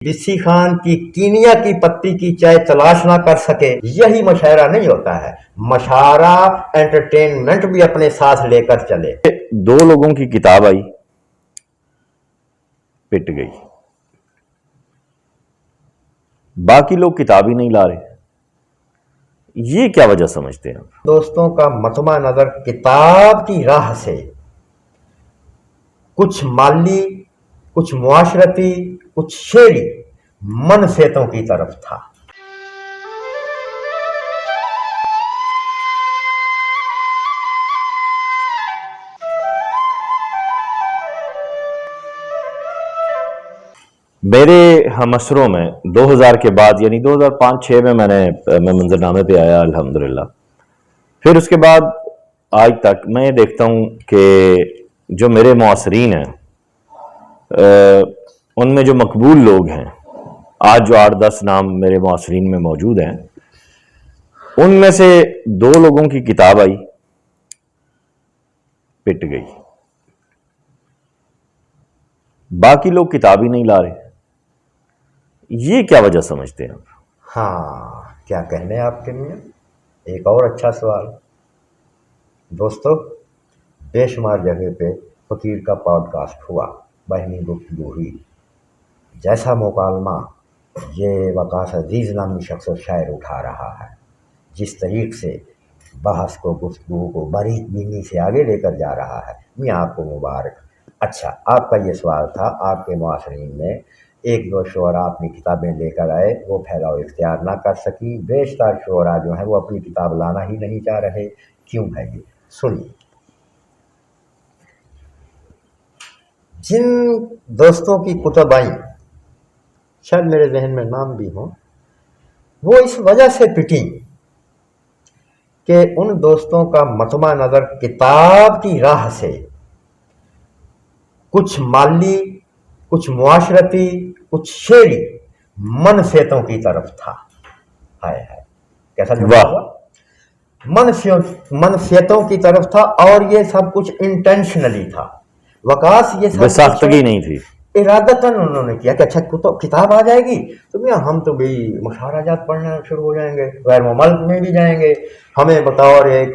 Busy Khan की Kenya की पत्ती की चाय तलाश ना कर सके, यही मशायरा नहीं होता है। मशायरा एंटरटेनमेंट भी अपने साथ लेकर चले। दो लोगों की किताब आई, पिट गई, बाकी लोग किताब ही नहीं ला रहे। ये क्या वजह समझते हैं? दोस्तों का मतमा नजर किताब की राह से कुछ माली, कुछ मुआशरती, कुछ शेरी मनफियतों की तरफ था। मेरे हमअसरों में 2000 के बाद यानी 2005-06 में मैं मंजरनामे पे आया अल्हम्दुलिल्लाह। फिर उसके बाद आज तक मैं देखता हूँ कि जो मेरे मुआसरीन हैं उनमें जो मकबूल लोग हैं, आज जो 8-10 नाम मेरे मुआसरीन में मौजूद हैं, उनमें से दो लोगों की किताब आई, पिट गई, बाकी लोग किताब ही नहीं ला रहे। ये क्या वजह समझते हैं आप? हाँ, क्या कहने आपके मियाँ। एक और अच्छा सवाल। दोस्तों, बेशुमार जगह पे फकीर का पॉडकास्ट हुआ, बहनी गुफ्तगू हुई। जैसा मुकालमा ये वकास अजीज नामी शख्स शायर उठा रहा है, जिस तरीक से बहस को, गुफ्तगू को बारीक बीनी से आगे लेकर जा रहा है, मियाँ आपको मुबारक। अच्छा, आपका ये सवाल था, आपके मुआसरीन में एक दो शुअरा अपनी किताबें लेकर आए, वो फैलाव इख्तियार ना कर सकी। बेशतर शुअरा जो हैं वो अपनी किताब लाना ही नहीं चाह रहे। क्यों है ये? सुनिए। जिन दोस्तों की कुतुब आई, शायद मेरे जहन में नाम भी हो, वो इस वजह से पिटी कि उन दोस्तों का मतमा नजर किताब की राह से कुछ माली, कुछ मुआशरती, कुछ शेरी मनफियतों की तरफ था। हाय हाय, कैसा जुमला हुआ। मनफियतों की तरफ था, और ये सब कुछ इंटेंशनली था। वकास ये सब बेसाख्तगी नहीं थी, इरादतन उन्होंने किया कि अच्छा किताब आ जाएगी तो भैया हम तो भाई मुशाहराजात पढ़ना शुरू हो जाएंगे, गैर मुल्क में भी जाएंगे। हमें बतौर एक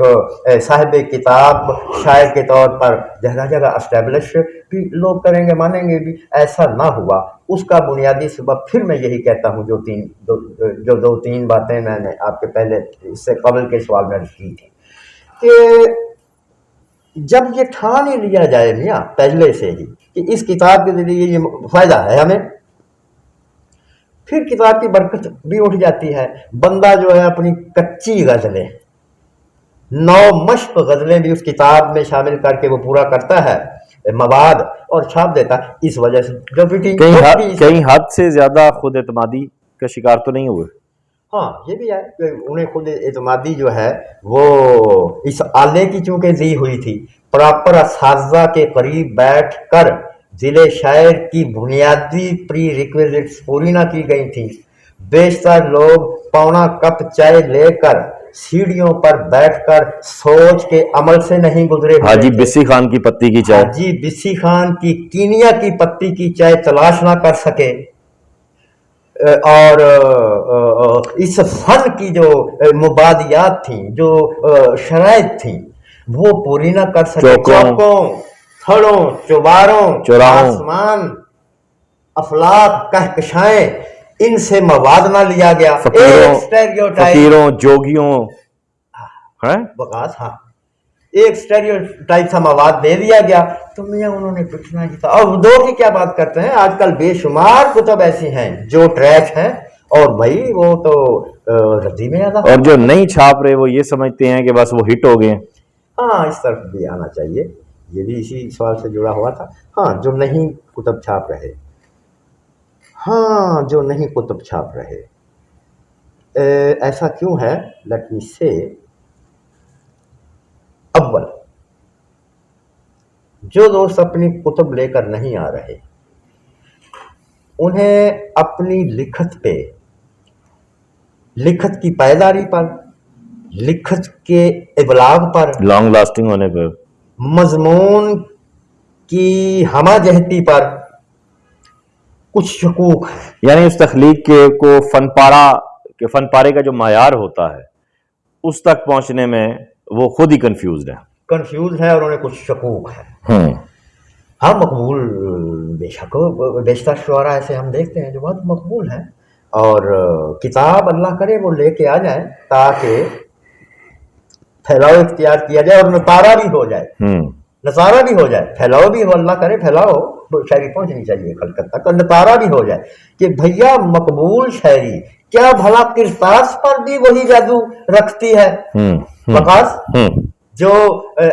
साहिब किताब, शायर के तौर पर जगह जगह एस्टेब्लिश भी लोग करेंगे, मानेंगे भी। ऐसा ना हुआ। उसका बुनियादी सबब फिर मैं यही कहता हूँ, जो दो तीन बातें मैंने आपके पहले इससे कबल के सवाल में की थी, कि जब ये ठान ही लिया जाए मियाँ पहले से ही कि इस किताब के जरिए ये फायदा है हमें, फिर किताब की बरकत भी उठ जाती है। बंदा जो है अपनी कच्ची गजलें, 9 मश्क गजलें भी उस किताब में शामिल करके वो पूरा करता है मवाद, और छाप देता। इस वजह से जो कहीं हद से ज्यादा खुद एतमादी का शिकार तो नहीं हुए। हाँ, ये भी है कि उन्हें खुद एतमादी जो है वो इस आले की चूंकि दी हुई थी, प्रॉपर असातिज़ा के करीब बैठ कर जिले शायर की बुनियादी प्री रिक्विजिट्स पूरी ना की गई थी। बेशतर लोग पौना कप चाय लेकर सीढ़ियों पर बैठकर सोच के अमल से नहीं गुजरे। हाजी बिस्सी खान की पत्ती की चाय, हाजी बिस्सी खान की कीनिया की पत्ती की चाय तलाश ना कर सके, और इस फन की जो मुबादियात थी, जो शराइत थी, वो पूरी ना कर सके। चौकों, थड़ों, चौबारों, आसमान, अफलाक, कहकशाएं, इनसे मवाद ना लिया गया। फकीरों, जोगियों, बकास, हाँ, एक स्टेरियोटाइप सा मवाद दे दिया गया। तो मियाँ उन्होंने कुछ ना किया। और दो की क्या बात करते हैं, आजकल बेशुमार कुतुब ऐसी हैं जो ट्रैश हैं, और भाई वो तो रद्दी में ज्यादा। और जो नहीं छाप रहे वो ये समझते हैं कि बस वो हिट हो गए। हाँ, इस तरफ भी आना चाहिए, ये भी इसी सवाल से जुड़ा हुआ था। हाँ, जो नहीं कुतुब छाप रहे, हाँ, जो नहीं कुतुब छाप रहे, ऐसा क्यों है? लेट मी से, अव्वल, जो दोस्त अपनी कुतुब लेकर नहीं आ रहे, उन्हें अपनी लिखत पे, लिखत की पायदारी पर, लिखत के इबलाग पर, लॉन्ग लास्टिंग होने पर, मजमून की हमाजहती पर कुछ शकूक है। यानी उस तख्लीक के को फन पारे का जो मायार होता है उस तक पहुंचने में वो खुद ही कंफ्यूज है। कंफ्यूज है और उन्हें कुछ शकूक है। हाँ मकबूल, बेशक बेशतर शुअरा ऐसे हम देखते हैं जो बहुत मकबूल हैं, और किताब अल्लाह करे वो लेके आ जाए ताकि फैलाव इख्तियार किया जाए और नतारा भी हो जाए, नतारा भी हो जाए, फैलाव भी हो, अल्लाह करे फैलाव शायरी पहुंचनी चाहिए खलकत तक, और नतारा भी हो जाए कि भैया मकबूल शायरी क्या भला किरतास पर भी वही जादू रखती है। वकास जो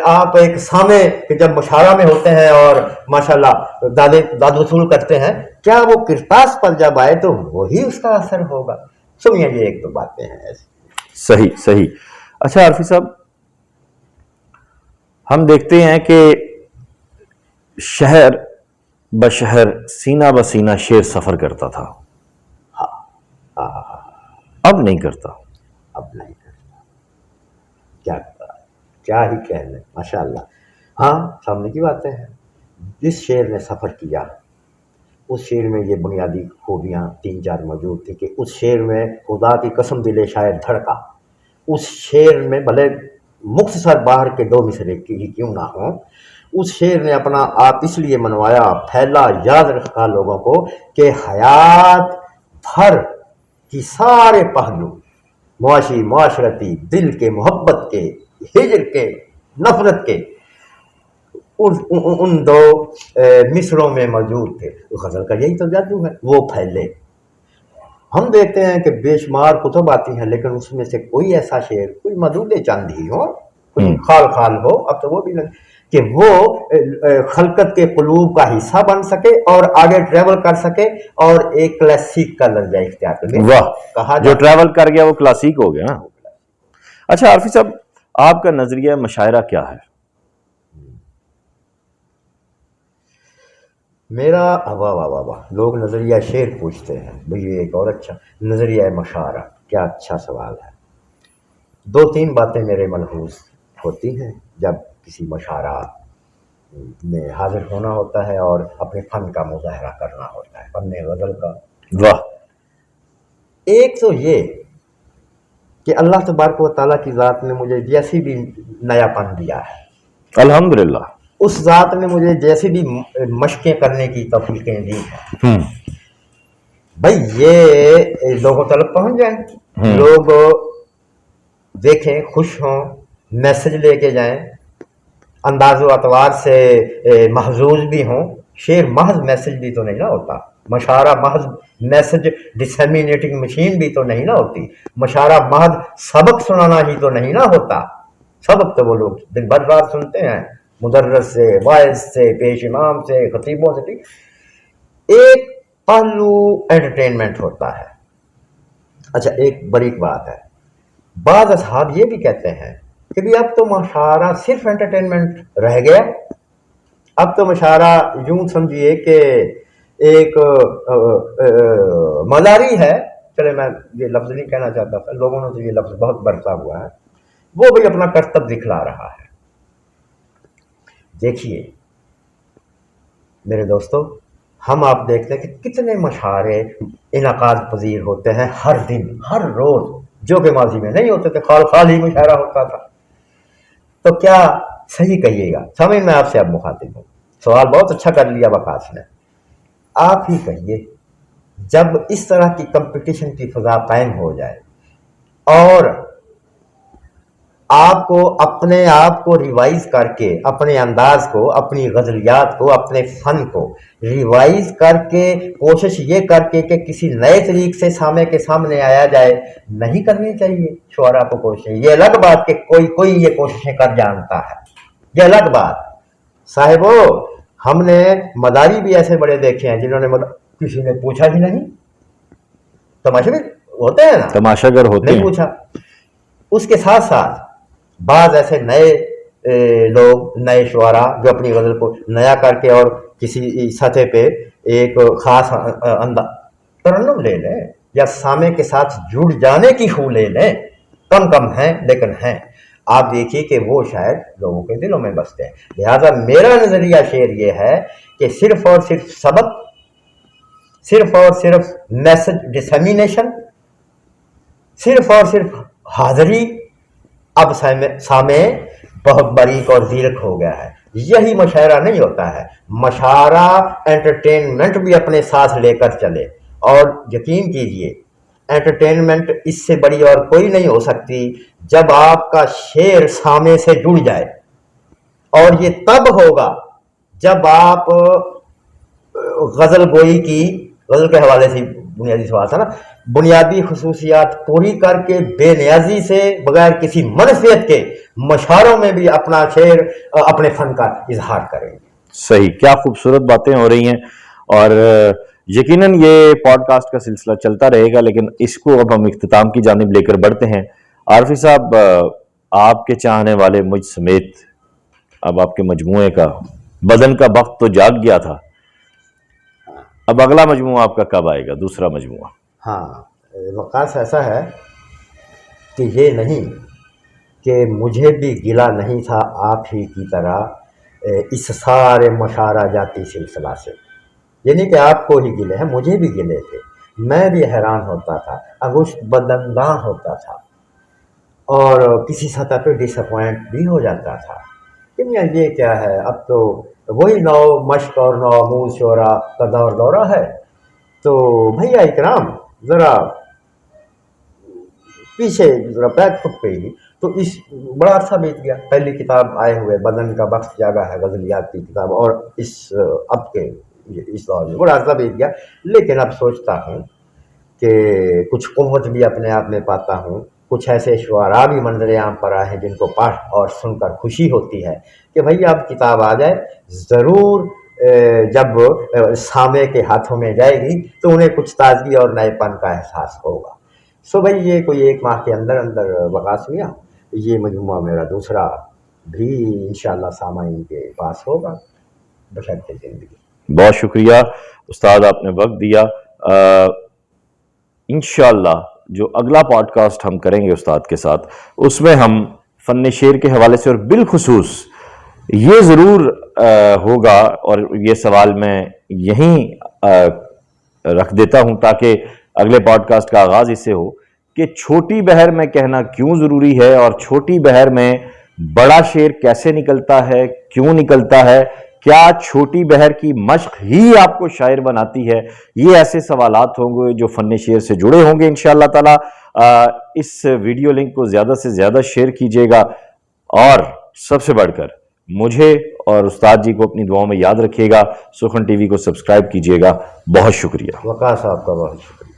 आप एक सामे जब मुशारा में होते हैं और माशाल्लाह दाद वसूल करते हैं, क्या वो किरतास पर जब आए तो वही उसका असर होगा। सुनिए ये एक दो बातें हैं ऐसी। सही सही। अच्छा आरफी साहब, हम देखते हैं कि शहर बशहर सीना बसीना शेर सफर करता था, अब नहीं करता। अब नहीं करता, क्या ही कहने, माशाअल्लाह। हाँ सामने की बातें हैं। जिस शेर ने सफ़र किया उस शेर में ये बुनियादी खूबियाँ 3-4 मौजूद थी कि उस शेर में खुदा की कसम दिले शायर धड़का। उस शेर में भले मुख्तसर बाहर के 2 मिसरे की क्यों ना हो, उस शेर ने अपना आप इसलिए मनवाया, फैला, याद रखा लोगों को कि हयात भर की सारे पहलू मुआशी, मुआशरती, दिल के, मोहब्बत के, हिजर के, नफरत के उन 2 मिसरों में मौजूद थे। गज़ल का यही तो जादू है, वो फैले। हम देखते हैं कि बेशुमार कुतुब आती हैं लेकिन उसमें से कोई ऐसा शेर, कोई मदूद चंद ही हो, कोई खाल खाल हो, अब तो वो भी नहीं, कि वो खलकत के कुलूब का हिस्सा बन सके और आगे ट्रेवल कर सके और एक क्लासिक का दर्जा इख्तियार करे। वाह, कहा जो ट्रेवल कर गया वो क्लासिक हो गया। अच्छा आरफी साहब, आपका नजरिया मशायरा क्या है? मेरा वाह लोग नजरिया शेर पूछते हैं, भाई एक और अच्छा नजरिया मशायरा, क्या अच्छा सवाल है। 2-3 बातें मेरे मनहूस होती हैं जब किसी मशायरा में हाजिर होना होता है और अपने फन का मुजाहरा करना होता है, फन गज़ल का। वाह। एक तो ये कि अल्लाह तबारक व तआला की ज़ात ने मुझे जैसी भी नयापन दिया है, अल्हम्दुलिल्लाह, उस ज़ात ने मुझे जैसी भी मशकें करने की तौफीकें दी हैं, भाई ये लोगों तक पहुंच जाए, लोग देखें, खुश हों, मैसेज लेके जाएं, अंदाज़ो अतवार से महजूज भी हों। शेर महज मैसेज भी तो नहीं ना होता, मशारा महज मैसेज डिसेमिनेटिंग मशीन भी तो नहीं ना होती, मशारा महज सबक सुनाना ही तो नहीं ना होता। सबक तो वो लोग दिन भर रात सुनते हैं, मुदर्रस से, वाइज से, पेश इमाम से, खतीबों से। एक पहलू एंटरटेनमेंट होता है। अच्छा एक बड़ी बात है, बाज़ असहाब ये भी कहते हैं कि भी अब तो मशारा सिर्फ एंटरटेनमेंट रह गया, अब तो मशारा यूं समझिए कि एक मदारी है। चले मैं ये लफ्ज़ नहीं कहना चाहता था, लोगों ने तो ये लफ्ज़ बहुत बरता हुआ है, वो भी अपना कर्तव्य दिखला रहा है। देखिए मेरे दोस्तों, हम आप देखते हैं कि कितने मशारे इनकाद पजीर होते हैं हर दिन, हर रोज़, जो कि माजी में नहीं होते थे, खाल ही मुशायरा होता था। तो क्या सही कहिएगा, समझ में आपसे अब मुखातिब हूँ, सवाल बहुत अच्छा कर लिया वकास ने, आप ही कहिए जब इस तरह की कंपटीशन की फिजा कायम हो जाए और आपको अपने आप को रिवाइज करके, अपने अंदाज को, अपनी गज़लियात को, अपने फ़न को रिवाइज करके, कोशिश ये करके कि किसी नए तरीक़े से सामे के सामने आया जाए, नहीं करनी चाहिए शुअरा को कोशिश। ये अलग बात कि कोई ये कोशिशें कर जानता है, ये अलग बात। साहिबो, हमने मदारी भी ऐसे बड़े देखे हैं जिन्होंने किसी ने पूछा ही नहीं, तमाशे भी होते हैं ना, तमाशागर होते नहीं हैं, पूछा। उसके साथ साथ बाज़ ऐसे नए लोग, नए शुअरा जो अपनी गज़ल को नया करके और किसी सतह पे एक ख़ास तरन्नुम ले लें या सामे के साथ जुड़ जाने की खू ले लें, कम हैं लेकिन हैं। आप देखिए कि वो शायद लोगों के दिलों में बसते हैं। लिहाजा मेरा नज़रिया शेर ये है कि सिर्फ और सिर्फ सबक صرف اور صرف میسج ڈسیمینیشن، صرف اور صرف حاضری، اب سامع بہت باریک اور زیرک ہو گیا ہے. یہی مشاعرہ نہیں ہوتا ہے. مشاعرہ انٹرٹینمنٹ بھی اپنے ساتھ لے کر چلے، اور یقین کیجئے انٹرٹینمنٹ اس سے بڑی اور کوئی نہیں ہو سکتی جب آپ کا شعر سامع سے جڑ جائے. اور یہ تب ہوگا جب آپ غزل گوئی کی، غزل کے حوالے سے بنیادی سوال تھا نا، بنیادی خصوصیات پوری کر کے بے نیازی سے بغیر کسی منفیت کے مشاعروں میں بھی اپنا شعر، اپنے فن کا اظہار کریں گے. صحیح، کیا خوبصورت باتیں ہو رہی ہیں. اور یقیناً یہ پوڈ کاسٹ کا سلسلہ چلتا رہے گا، لیکن اس کو اب ہم اختتام کی جانب لے کر بڑھتے ہیں. عارفی صاحب، آپ کے چاہنے والے مجھ سمیت اب آپ کے مجموعے کا بدن کا وقت تو جاگ گیا تھا. اب اگلا مجموعہ آپ کا کب آئے گا، دوسرا مجموعہ؟ ہاں، وقاص ایسا ہے کہ یہ نہیں کہ مجھے بھی گلہ نہیں تھا آپ ہی کی طرح اس سارے مشاعرہ جاتی سلسلہ سے. یہ نہیں کہ آپ کو ہی گلے ہیں، مجھے بھی گلے تھے. میں بھی حیران ہوتا تھا، انگشت بدنداں ہوتا تھا، اور کسی سطح پہ ڈس اپوائنٹ بھی ہو جاتا تھا کہ میاں یہ کیا ہے، اب تو وہی نو مشق اور نو آموز شعرا کا دورہ ہے. تو بھیا اکرام ذرا پیچھے ذرا بیک فٹ پہ ہی. تو اس بڑا عرصہ بیت گیا، پہلی کتاب آئے ہوئے بدن کا وقت جاگا ہے غزلیات کی کتاب، اور اس اب کے اس دور میں بڑا عرصہ بیت گیا. لیکن اب سوچتا ہوں کہ کچھ قوت بھی اپنے آپ میں پاتا ہوں. کچھ ایسے شعراء بھی منظر عام پر آئے ہیں جن کو پڑھ اور سن کر خوشی ہوتی ہے کہ بھئی اب کتاب آ جائے. ضرور جب سامع کے ہاتھوں میں جائے گی تو انہیں کچھ تازگی اور نئے پن کا احساس ہوگا. سو بھئی یہ کوئی 1 ماہ کے اندر اندر وقاص ہوا. یہ مجموعہ میرا دوسرا بھی انشاءاللہ سامعین کے پاس ہوگا بشرط زندگی. بہت شکریہ استاد، آپ نے وقت دیا. انشاءاللہ جو اگلا پوڈ کاسٹ ہم کریں گے استاد کے ساتھ، اس میں ہم فن شعر کے حوالے سے، اور بالخصوص یہ ضرور ہوگا، اور یہ سوال میں یہیں رکھ دیتا ہوں تاکہ اگلے پوڈ کاسٹ کا آغاز اس سے ہو، کہ چھوٹی بحر میں کہنا کیوں ضروری ہے، اور چھوٹی بحر میں بڑا شعر کیسے نکلتا ہے، کیوں نکلتا ہے، کیا چھوٹی بحر کی مشق ہی آپ کو شاعر بناتی ہے. یہ ایسے سوالات ہوں گے جو فن شعر سے جڑے ہوں گے انشاءاللہ تعالی. اس ویڈیو لنک کو زیادہ سے زیادہ شیئر کیجیے گا، اور سب سے بڑھ کر مجھے اور استاد جی کو اپنی دعاؤں میں یاد رکھیے گا. سخن ٹی وی کو سبسکرائب کیجیے گا. بہت شکریہ. وقاص صاحب کا بہت شکریہ.